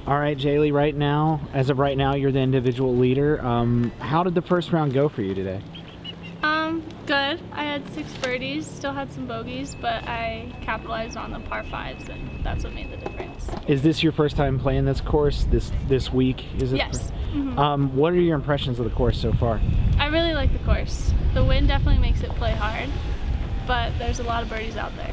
All right, Jaylee, as of right now, you're the individual leader. How did the first round go for you today? Good. I had 6 birdies, still had some bogeys, but I capitalized on the par 5s, and that's what made the difference. Is this your first time playing this course this week? Is it? Yes. What are your impressions of the course so far? I really like the course. The wind definitely makes it play hard, but there's a lot of birdies out there.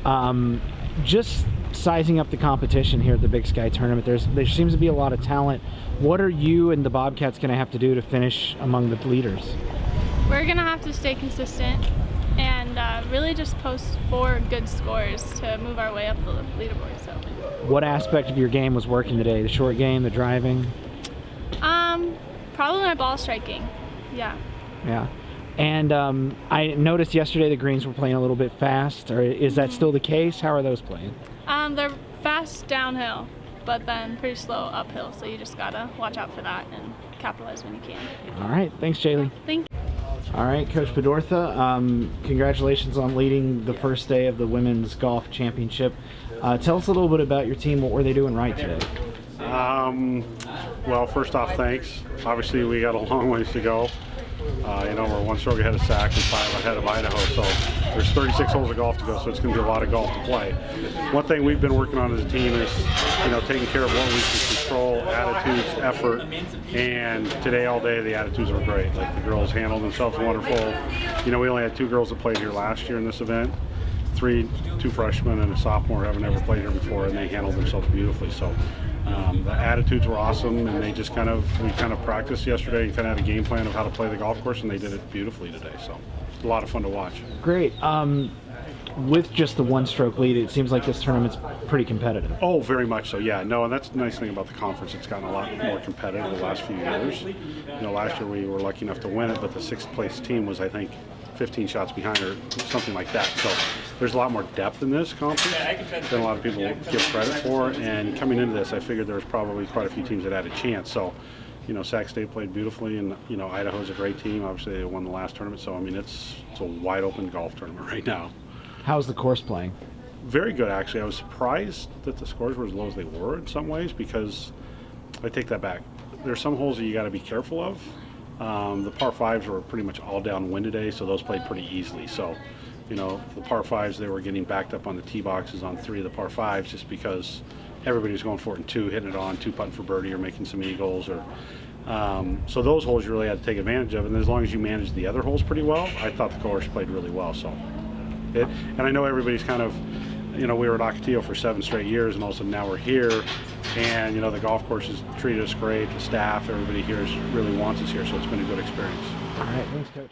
So. Just sizing up the competition here at the Big Sky Tournament, there seems to be a lot of talent. What are you and the Bobcats going to have to do to finish among the leaders? We're going to have to stay consistent and really just post 4 good scores to move our way up the leaderboard. So. What aspect of your game was working today? The short game, the driving? Probably my ball striking. Yeah. Yeah. And I noticed yesterday the greens were playing a little bit fast. Or is that still the case? How are those playing? They're fast downhill, but then pretty slow uphill. So you just gotta watch out for that and capitalize when you can. All right. Thanks, Jaylee. Thank you. All right, Coach Bedortha, congratulations on leading the first day of the Women's Golf Championship. Tell us a little bit about your team. What were they doing right today? Well, first off, thanks. Obviously, we got a long ways to go. We're 1 stroke ahead of SAC and 5 ahead of Idaho, so there's 36 holes of golf to go, so it's going to be a lot of golf to play. One thing we've been working on as a team is, taking care of what we can control, attitudes, effort, and today all day the attitudes were great. Like, the girls handled themselves wonderful. We only had 2 girls that played here last year in this event. 2 freshmen and a sophomore haven't ever played here before, and they handled themselves beautifully. So the attitudes were awesome, and we kind of practiced yesterday and kind of had a game plan of how to play the golf course, and they did it beautifully today. So it's a lot of fun to watch. Great. With just the 1-stroke lead, it seems like this tournament's pretty competitive. Oh, very much so, yeah. No, and that's the nice thing about the conference. It's gotten a lot more competitive the last few years. Last year we were lucky enough to win it, but the 6th place team was, I think, 15 shots behind or something like that. So there's a lot more depth in this conference than a lot of people give credit for. And coming into this, I figured there was probably quite a few teams that had a chance. So, Sac State played beautifully, and Idaho's a great team. Obviously, they won the last tournament. So I mean, it's a wide open golf tournament right now. How's the course playing? Very good, actually. I was surprised that the scores were as low as they were in some ways, because I take that back. There's some holes that you got to be careful of. The par 5s were pretty much all downwind today, so those played pretty easily. So, the par 5s, they were getting backed up on the tee boxes on 3 of the par 5s just because everybody was going for it in 2, hitting it on 2 putting for birdie or making some eagles. So those holes you really had to take advantage of, and as long as you managed the other holes pretty well, I thought the course played really well. And I know everybody's kind of, we were at Ocotillo for 7 straight years, and all of a sudden now we're here. And, the golf course has treated us great. The staff, everybody here really wants us here, so it's been a good experience. All right, thanks, Coach.